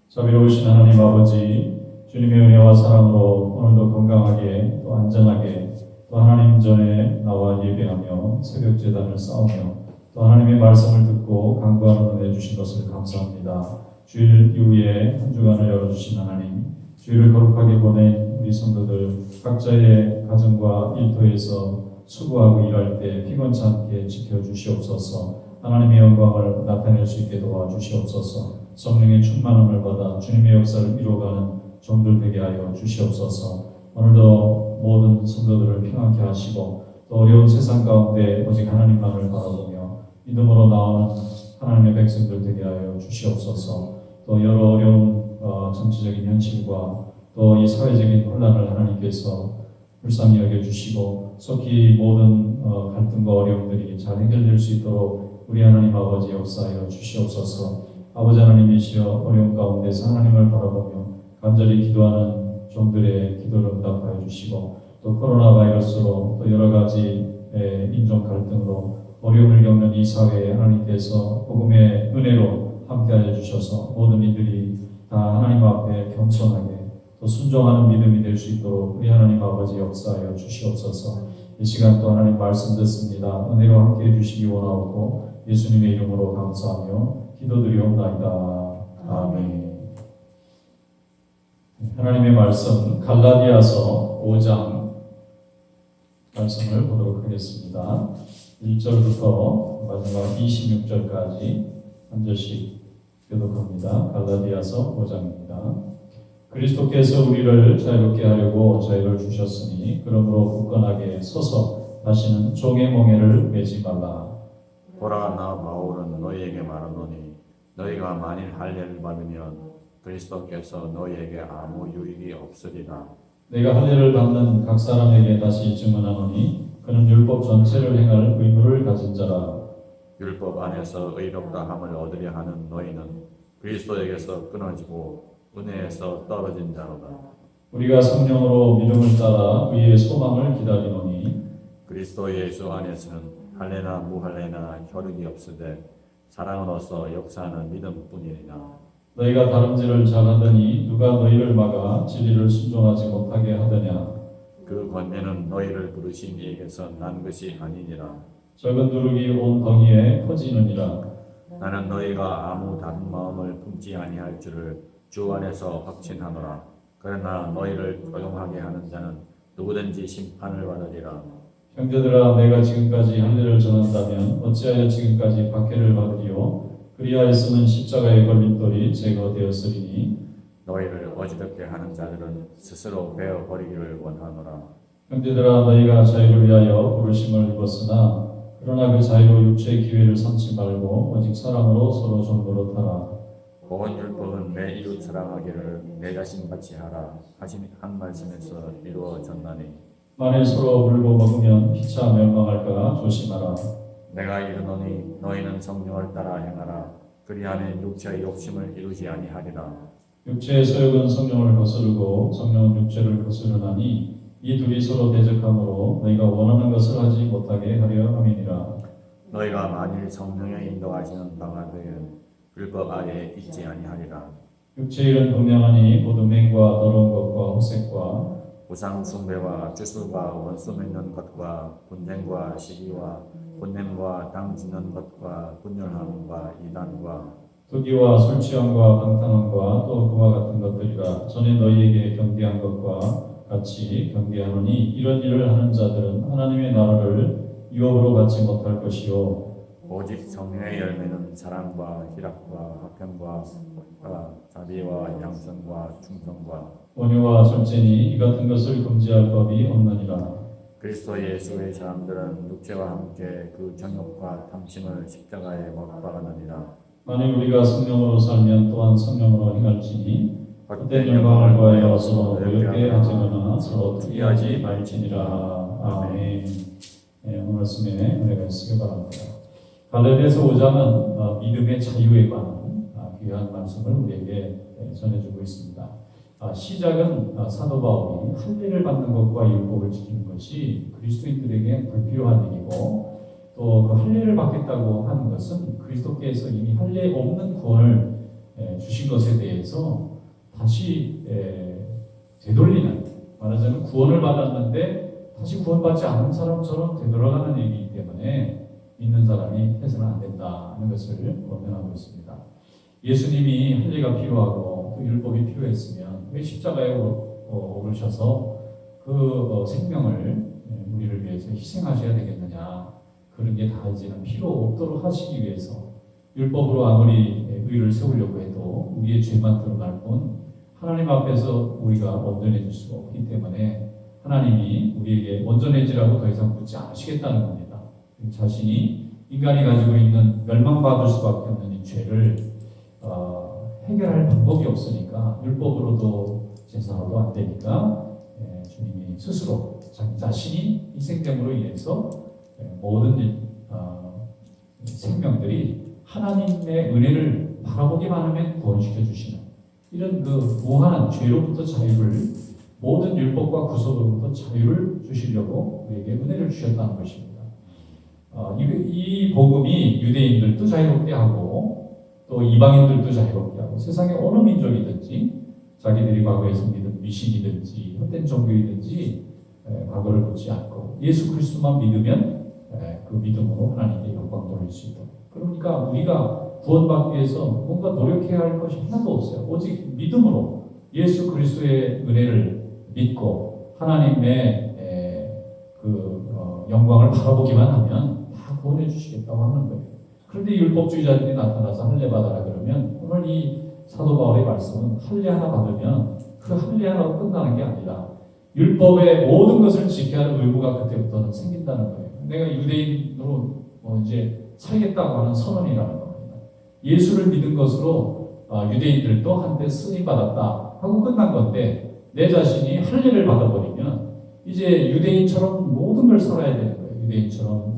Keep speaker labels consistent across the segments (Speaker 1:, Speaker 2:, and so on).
Speaker 1: 자비로우신 하나님 아버지, 주님의 은혜와 사랑으로 오늘도 건강하게 또 안전하게 또 하나님 전에 나와 예배하며 새벽 제단을 쌓으며 또 하나님의 말씀을 듣고 간구하는 은혜 주신 것을 감사합니다. 주일 이후에 한 주간을 열어주신 하나님, 주일을 거룩하게 보낸 우리 성도들 각자의 가정과 일터에서 수고하고 일할 때 피곤치 않게 지켜주시옵소서. 하나님의 영광을 나타낼 수 있게 도와주시옵소서. 성령의 충만함을 받아 주님의 역사를 이루어가는 종들 되게 하여 주시옵소서. 오늘도 모든 성도들을 평안케 하시고 또 어려운 세상 가운데 오직 하나님만을 바라보며 믿음으로 나오는 하나님의 백성들 되게 하여 주시옵소서. 또 여러 어려운 정치적인 현실과 또 이 사회적인 혼란을 하나님께서 불쌍히 여겨주시고 속히 모든 갈등과 어려움들이 잘 해결될 수 있도록 우리 하나님 아버지 역사하여 주시옵소서. 아버지 하나님이시여 어려운 가운데서 하나님을 바라보며 간절히 기도하는 종들의 기도를 응답하여 주시고 또 코로나 바이러스로 또 여러 가지 인종 갈등으로 어려움을 겪는 이 사회에 하나님께서 복음의 은혜로 함께하여 주셔서 모든 이들이 다 하나님 앞에 겸손하게 또 순종하는 믿음이 될 수 있도록 우리 하나님 아버지 역사하여 주시옵소서. 이 시간 또 하나님 말씀 듣습니다. 은혜로 함께해 주시기 원하옵고 예수님의 이름으로 감사하며 기도드리옵나이다. 아멘. 하나님의 말씀 갈라디아서 5장 말씀을 보도록 하겠습니다. 1절부터 마지막 26절까지 한 절씩 교독합니다. 갈라디아서 5장입니다. 그리스도께서 우리를 자유롭게 하려고 자유를 주셨으니 그러므로 굳건하게 서서 다시는 종의 멍에를 매지 말라.
Speaker 2: 보라, 나 바울은 너희에게 말하노니 너희가 만일 할례를 받으면 그리스도께서 너희에게 아무 유익이 없으리라.
Speaker 1: 내가 할례를 받는 각 사람에게 다시 증언하노니 그는 율법 전체를 행할 의무를 가진 자라.
Speaker 2: 율법 안에서 의롭다 함을 얻으려 하는 너희는 그리스도에게서 끊어지고 은혜에서 떨어진 자로다.
Speaker 1: 우리가 성령으로 믿음을 따라 의의 소망을 기다리노니
Speaker 2: 그리스도 예수 안에서는 할례나 무할례나 혈육이 없으되 사랑으로서 역사하는 믿음뿐이니라.
Speaker 1: 너희가 다름질을 잘하더니 누가 너희를 막아 진리를 순종하지 못하게 하더냐.
Speaker 2: 그 권면은 너희를 부르신 이에게서 난 것이 아니니라.
Speaker 1: 적은 누룩이 온 덩이에 퍼지느니라.
Speaker 2: 나는 너희가 아무 다른 마음을 품지 아니할 줄을 주 안에서 확신하노라. 그러나 너희를 조용하게 하는 자는 누구든지 심판을 받으리라.
Speaker 1: 형제들아, 내가 지금까지 할례를 전한다면 어찌하여 지금까지 박해를 받으리요? 그리하였으면 십자가의 걸림돌이 제거되었으리니.
Speaker 2: 너희를 어지럽게 하는 자들은 스스로 베어 버리기를 원하노라.
Speaker 1: 형제들아, 너희가 자유를 위하여 부르심을 입었으나 그러나 그 자유로 육체의 기회를 삼지 말고 오직 사랑으로 서로 종노릇하라.
Speaker 2: 온 율법은 내 이웃 사랑하기를 내 자신같이 하라 하신 한 말씀에서 이루어졌나니
Speaker 1: 만일 서로 물고 먹으면 피차 멸망할까 조심하라.
Speaker 2: 내가 이르노니 너희는 성령을 따라 행하라. 그리하면 육체의 욕심을 이루지 아니하리라.
Speaker 1: 육체의 소욕은 성령을 거스르고 성령은 육체를 거스르나니 이 둘이 서로 대적하므로 너희가 원하는 것을 하지 못하게 하려 함이니라.
Speaker 2: 너희가 만일 성령의 인도하시는 바가 되면 율법 아래에 있지 아니하리라.
Speaker 1: 육체의 일은 분명하니 곧 음행과 더러운 것과 호색과
Speaker 2: 우상 숭배와 주술과 원수 맺는 것과 분쟁과 시기와 분냄과 당 짓는 것과 분열함과 이단과
Speaker 1: 투기와 술 취함과 방탕함과 또 그와 같은 것들이라. 전에 너희에게 경계한 것과 같이 경계하노니 이런 일을 하는 자들은 하나님의 나라를 유업으로 받지 못할 것이요
Speaker 2: 오직 성령의 열매는 사랑과 희락과 화평과 자비와 양선과 충성과
Speaker 1: 온유와 절제니 이 같은 것을 금지할 법이 없느니라.
Speaker 2: 그리스도 예수의 사람들은 육체와 함께 그 정욕과 탐심을 십자가에 못 박았느니라.
Speaker 1: 만일 우리가 성령으로 살면 또한 성령으로 행할지니 헛된 영광을 구하여 서로 노엽게 하지거나 서로 투기하지 말지니라. 아멘. 오늘 말씀에 은혜가 있으길 바랍니다. 갈라디아서 5장은 믿음의 자유에 관한 귀한 말씀을 우리에게 전해주고 있습니다. 시작은 사도 바울이 할례를 받는 것과 율법을 지키는 것이 그리스도인들에게 불필요한 일이고, 또 그 할례를 받겠다고 하는 것은 그리스도께서 이미 할례 없는 구원을 주신 것에 대해서 다시 되돌리는, 말하자면 구원을 받았는데 다시 구원받지 않은 사람처럼 되돌아가는 일이기 때문에 믿는 사람이 해서는 안 된다는 것을 권면하고 있습니다. 예수님이 할례가 필요하고 또 율법이 필요했으면 왜 십자가에 오르셔서 그 생명을 우리를 위해서 희생하셔야 되겠느냐. 그런 게 다 이제는 필요 없도록 하시기 위해서 율법으로 아무리 의를 세우려고 해도 우리의 죄만 드러날 뿐 하나님 앞에서 우리가 온전해질 수가 없기 때문에 하나님이 우리에게 온전해지라고 더 이상 묻지 않으시겠다는 겁니다. 자신이 인간이 가지고 있는 멸망받을 수밖에 없는 이 죄를 해결할 방법이 없으니까, 율법으로도 제사로도 안 되니까 주님이 스스로 자기 자신이 희생됨으로 인해서 모든 생명들이 하나님의 은혜를 바라보기만 하면 구원시켜 주시는 이런 그 무한한 죄로부터 자유를, 모든 율법과 구속으로부터 자유를 주시려고 우리에게 은혜를 주셨다는 것입니다. 이 복음이 유대인들도 자유롭게 하고 또 이방인들도 자유롭게 하고 세상의 어느 민족이든지 자기들이 과거에서 믿은 미신이든지 헛된 종교이든지 과거를 묻지 않고 예수 그리스도만 믿으면 그 믿음으로 하나님께 영광 돌릴 수 있도록. 그러니까 우리가 구원받기 위해서 뭔가 노력해야 할 것이 하나도 없어요. 오직 믿음으로 예수 그리스도의 은혜를 믿고 하나님의 영광을 바라보기만 하면 다 구원해 주시겠다고 하는 거예요. 그런데 율법주의자들이 나타나서 할례 받아라 그러면, 오늘 이 사도 바울의 말씀은 할례 하나 받으면 그 할례 하나로 끝나는 게 아니라 율법의 모든 것을 지켜야 할 의무가 그때부터는 생긴다는 거예요. 내가 유대인으로 이제 살겠다고 하는 선언이라는 겁니다. 예수를 믿은 것으로 유대인들도 한때 쓰임 받았다 하고 끝난 건데, 내 자신이 할례를 받아버리면 이제 유대인처럼 모든 걸 살아야 되는 거예요. 유대인처럼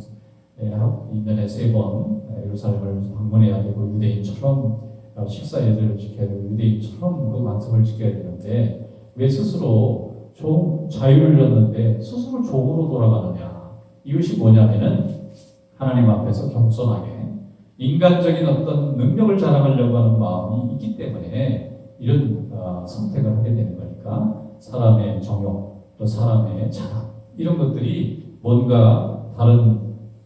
Speaker 1: 1년에 3번 예루살렘을 방문해야 되고, 유대인처럼 식사 예절을 지켜야 되고, 유대인처럼 그 만성을 지켜야 되는데 왜 스스로 자유를 잃었는데 스스로 종으로 돌아가느냐. 이것이 뭐냐면은 하나님 앞에서 겸손하게 인간적인 어떤 능력을 자랑하려고 하는 마음이 있기 때문에 이런 선택을 하게 되는 거니까, 사람의 정욕 또 사람의 자랑, 이런 것들이 뭔가 다른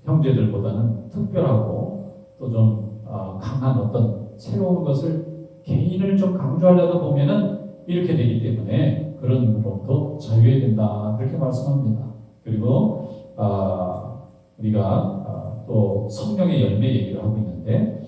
Speaker 1: 형제들보다는 특별하고 또 좀 강한 어떤 새로운 것을, 개인을 좀 강조하려다 보면은 이렇게 되기 때문에 그런 것도 자유해야 된다, 그렇게 말씀합니다. 그리고 우리가 또 성령의 열매 얘기를 하고 있는데,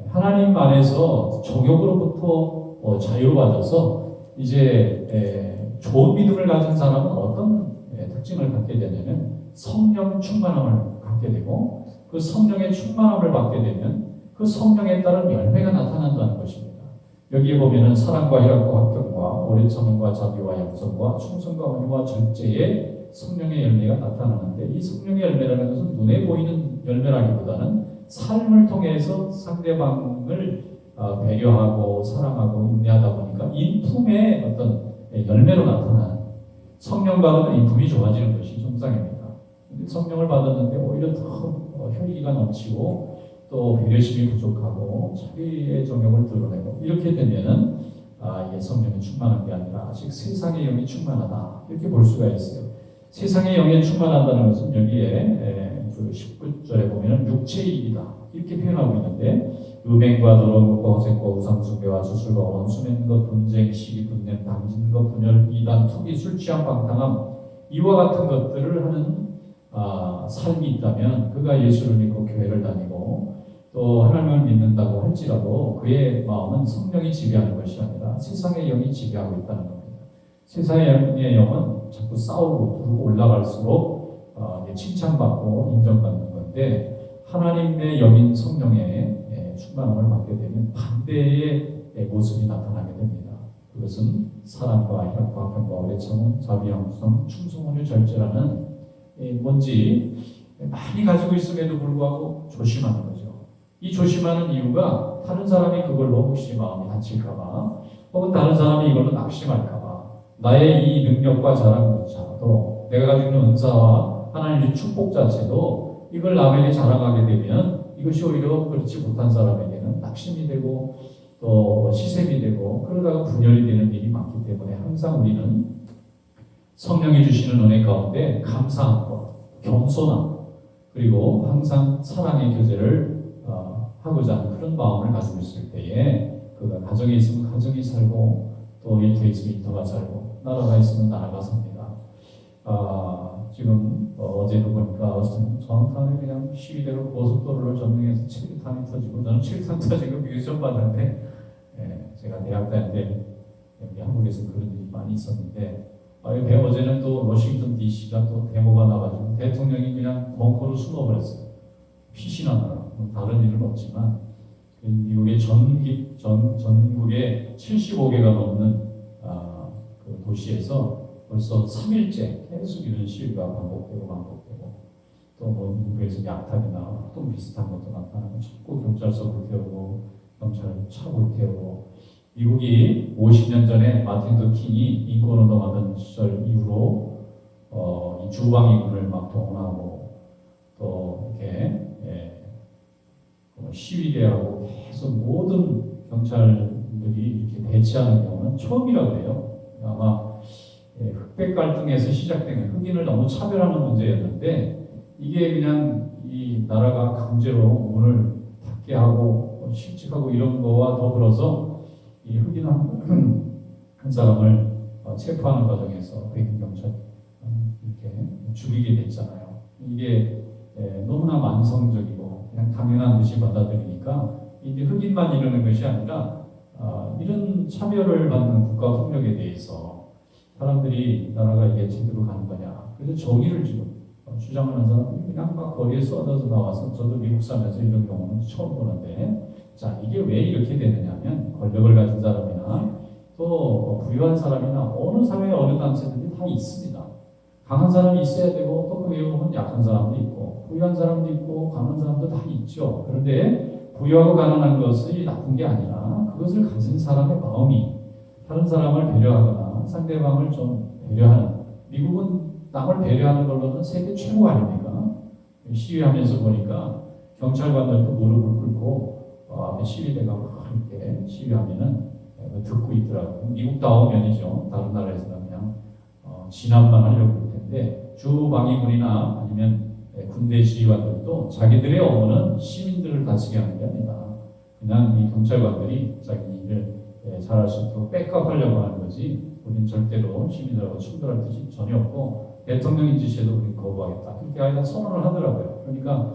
Speaker 1: 하나님 안에서 정욕으로부터 자유받아서 이제 좋은 믿음을 가진 사람은 어떤 특징을 갖게 되냐면 성령 충만함을 갖게 되고, 그 성령의 충만함을 받게 되면 그 성령에 따른 열매가 나타난다는 것입니다. 여기에 보면은 사랑과 희락과 화평과 오래 참음과 자비와 양선과 충성과 온유와 절제의 성령의 열매가 나타나는데, 이 성령의 열매라는 것은 눈에 보이는 열매라기보다는 삶을 통해서 상대방을 배려하고 사랑하고 인내하다 보니까 인품의 어떤 열매로 나타나는, 성령 받으면 인품이 좋아지는 것이 정상입니다. 성령을 받았는데 오히려 더 혈기가 넘치고 또 배려심이 부족하고 자기의 정욕을 드러내고, 이렇게 되면은 이게 성령이 충만한 게 아니라 아직 세상의 영이 충만하다, 이렇게 볼 수가 있어요. 세상의 영에 충만한다는 것은 여기에 그 19절에 보면은 육체의 일이다, 이렇게 표현하고 있는데, 음행과 더러운 것과 허색과 우상숭배와 주술과 원수 맺는 것, 분쟁, 시기, 분냄, 당지는 것, 분열, 이단, 투기, 술 취함, 방탕함, 이와 같은 것들을 하는 삶이 있다면 그가 예수를 믿고 교회를 다니고 또 하나님을 믿는다고 할지라도 그의 마음은 성령이 지배하는 것이 아니라 세상의 영이 지배하고 있다는 겁니다. 세상의 영은 자꾸 싸우고 부르고 올라갈수록 이제 칭찬받고 인정받는 건데 하나님의 여긴 성령의 충만함을 받게 되면 반대의 모습이 나타나게 됩니다. 그것은 사랑과 협과 경과 애청은 자비 양성 충성을 절제라는 뭔지 많이 가지고 있음에도 불구하고 조심하는 거죠. 이 조심하는 이유가 다른 사람이 그걸로 혹시 마음이 다칠까봐 혹은 다른 사람이 이걸로 낙심할까봐 나의 이 능력과 자랑조차도 내가 가지고 있는 은사와 하나님의 축복 자체도 이걸 남에게 자랑하게 되면 이것이 오히려 그렇지 못한 사람에게는 낙심이 되고 또 시샘이 되고 그러다가 분열이 되는 일이 많기 때문에 항상 우리는 성령이 주시는 은혜 가운데 감사함과 겸손함 그리고 항상 사랑의 교제를 하고자 하는 그런 마음을 가지고 있을 때에 그가 가정에 있으면 가정이 살고 또 일터에 있으면 일터가 살고 나라가 있으면 나라가 삽니다. 지금 어제도 보니까 정탄에 그냥 시위대로 고속도로를 점령해서 7탄이 터지고 저는 7탄 터지고 뮤지엄 봤는데 제가 대학 다닐 때 여기 한국에서 그런 일이 많이 있었는데 어제는 또 워싱턴 DC가 또 데모가 나가지고 대통령이 그냥 벙커로 숨어버렸어요. 피신하느라 다른 일은 없지만 미국의 전국에 75개가 넘는 그 도시에서 벌써 3일째 계속 이런 시위가 반복되고 또 뭐 미국에서 약탈이나 또 비슷한 것도 나타나고 자꾸 경찰서 불태우고 경찰 차 불태우고 미국이 50년 전에 마틴 루터 킹이 인권운동하던 시절 이후로 이 주방위군을 막 동원하고 또 이렇게 시위대하고 계속 모든 경찰들이 이렇게 대치하는 경우는 처음이라고 해요. 아마 흑백 갈등에서 시작된 흑인을 너무 차별하는 문제였는데 이게 그냥 이 나라가 강제로 문을 닫게 하고 실직하고 이런 거와 더불어서 이 흑인 한 사람을 체포하는 과정에서 백인 경찰 이렇게 죽이게 됐잖아요. 이게 너무나 만성적이고 그냥 당연한 듯이 받아들이니까 이제 흑인만 이러는 것이 아니라 이런 차별을 받는 국가 폭력에 대해서 사람들이 나라가 이게 제대로 가는 거냐. 그래서 정의를 지금 주장하는 사람이 그냥 막 거리에 쏟아져 나와서 저도 미국 살면서 이런 경우는 처음 보는데 자 이게 왜 이렇게 되느냐면 권력을 가진 사람이나 또 부유한 사람이나 어느 사회의 어느 단체든지 다 있습니다. 강한 사람이 있어야 되고 또 그에 보면 약한 사람도 있고 부유한 사람도 있고 강한 사람도 다 있죠. 그런데 부유하고 가난한 것이 나쁜 게 아니라 그것을 가진 사람의 마음이 다른 사람을 배려하거나 상대방을 좀 배려하는 미국은 남을 배려하는 걸로는 세계 최고 아닙니까? 시위하면서 보니까 경찰관들도 무릎을 꿇고 앞에 시위대가 막 이렇게 시위하면은 듣고 있더라고요. 미국다운 면이죠. 다른 나라에서는 그냥 진압만 하려고 그럴 텐데 주방위군이나 아니면 군대 지휘관들도 자기들의 업무는 시민들을 다치게 하는 게 아니다. 그냥 이 경찰관들이 자기 일을 잘할 수 있도록 백업하려고 하는 거지. 우리는 절대로 시민들하고 충돌할 뜻이 전혀 없고 대통령이 지시해도 우리는 거부하겠다. 그렇게 아이가 선언을 하더라고요. 그러니까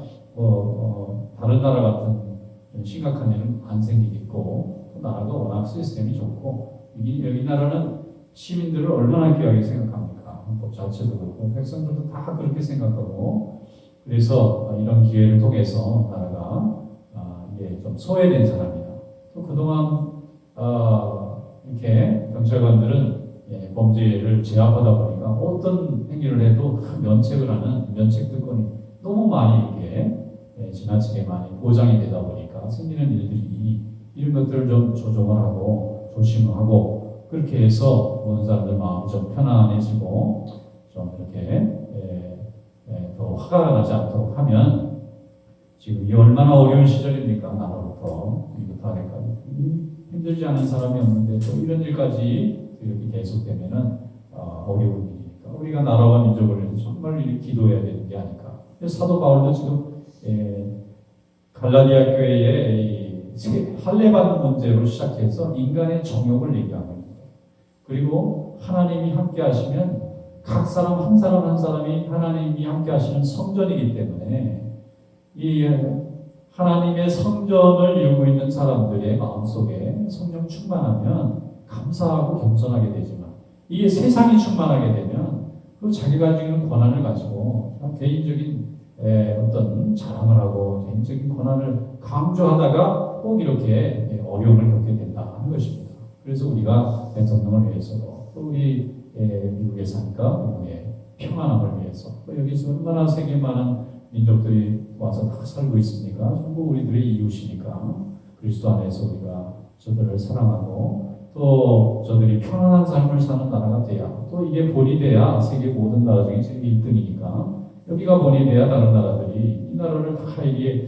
Speaker 1: 다른 나라 같은 심각한 일은 안 생기겠고 나라가 워낙 시스템이 좋고 여기 나라는 시민들을 얼마나 귀하게 생각합니까? 헌법 자체도 그렇고 백성들도 다 그렇게 생각하고 그래서 이런 기회를 통해서 나라가 이게 좀 소외된 사람이다. 또 그동안 이렇게 경찰관들은 범죄를 제압하다 보니까 어떤 행위를 해도 면책을 하는 면책특권이 너무 많이 이렇게 지나치게 많이 보장이 되다 보니까 생기는 일들이 이런 것들을 좀 조정을 하고 조심을 하고 그렇게 해서 모든 사람들 마음이 좀 편안해지고 좀 이렇게 더 화가 나지 않도록 하면 지금 이 얼마나 어려운 시절입니까? 나라부터 미국부터 아래까지 힘들지 않은 사람이 없는데 또 이런 일까지 이렇게 계속되면은 어려운 일이니까 우리가 나라와 민족을 위해서 정말 이렇게 기도해야 되는 게 아닐까. 사도 바울도 지금 갈라디아 교회의 할례받는 문제로 시작해서 인간의 정욕을 얘기하고 있습니다. 그리고 하나님이 함께 하시면 각 사람 한 사람 한 사람이 하나님이 함께 하시는 성전이기 때문에 이 하나님의 성전을 이루고 있는 사람들의 마음속에 성령 충만하면 감사하고 겸손하게 되지만 이게 세상이 충만하게 되면 또 자기가 가지고 권한을 가지고 개인적인 어떤 자랑을 하고 개인적인 권한을 강조하다가 꼭 이렇게 어려움을 겪게 된다 하는 것입니다. 그래서 우리가 대통령을 위해서도 또 우리 미국에 사니까 미국의 평안함을 위해서 또 여기서 얼마나 세계 많은 민족들이 와서 다 살고 있습니까? 전부 우리들의 이웃이니까 그리스도 안에서 우리가 저들을 사랑하고 또 저들이 편안한 삶을 사는 나라가 돼야 또 이게 본이 돼야 세계 모든 나라 중에 세계 1등이니까 여기가 본이 돼야 다른 나라들이 이 나라를 다 이게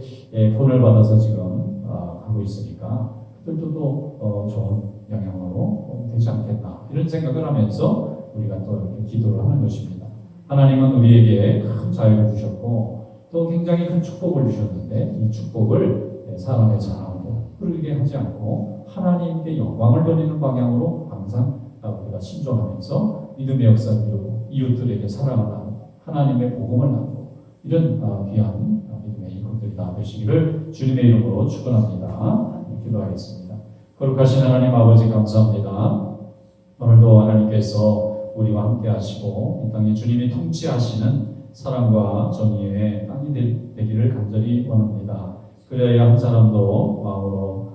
Speaker 1: 본을 받아서 지금 하고 있으니까 그들도 또 좋은 영향으로 되지 않겠나 이런 생각을 하면서 우리가 또 이렇게 기도를 하는 것입니다. 하나님은 우리에게 큰 자유를 주셨고 또 굉장히 큰 축복을 주셨는데 이 축복을 사람의 자랑으로 흐르게 하지 않고 하나님께 영광을 돌리는 방향으로 항상 우리가 순종하면서 믿음의 역사를 이루고 이웃들에게 사랑을 나누고 하나님의 복음을 나누고 이런 귀한 믿음의 일꾼들이 다 되시기를 주님의 이름으로 축원합니다. 기도하겠습니다. 거룩하신 하나님 아버지 감사합니다. 오늘도 하나님께서 우리와 함께 하시고 이 땅에 주님이 통치하시는 사랑과 정의의 땅이 되기를 간절히 원합니다. 그래야 한 사람도 마음으로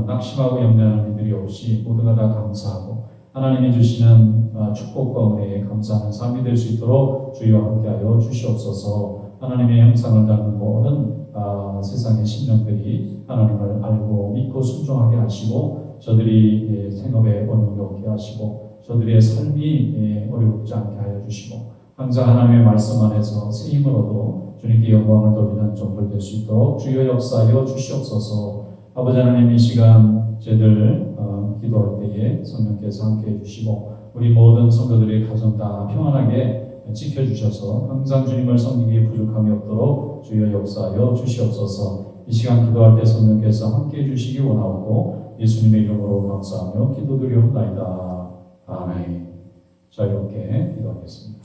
Speaker 1: 낙심하고 염려하는 이들이 없이 모두가 다 감사하고 하나님이 주시는 축복과 은혜에 감사하는 삶이 될 수 있도록 주여 함께하여 주시옵소서. 하나님의 형상을 닮은 모든 세상의 심령들이 하나님을 알고 믿고 순종하게 하시고 저들이 생업에 어려움이 없게 하시고 저들의 삶이 어렵지 않게 하여 주시고 항상 하나님의 말씀 안에서 새 힘을 얻어 주님께 영광을 돌리는 종들 될 수 있도록 주여 역사하여 주시옵소서. 아버지 하나님 이 시간 저희들 기도할 때에 성령께서 함께해 주시고 우리 모든 성도들의 가정 다 평안하게 지켜주셔서 항상 주님을 섬기기에 부족함이 없도록 주여 역사하여 주시옵소서. 이 시간 기도할 때 성령께서 함께해 주시기 원하고 예수님의 이름으로 감사하며 기도드리옵나이다. 아멘. 자 이렇게 기도하겠습니다.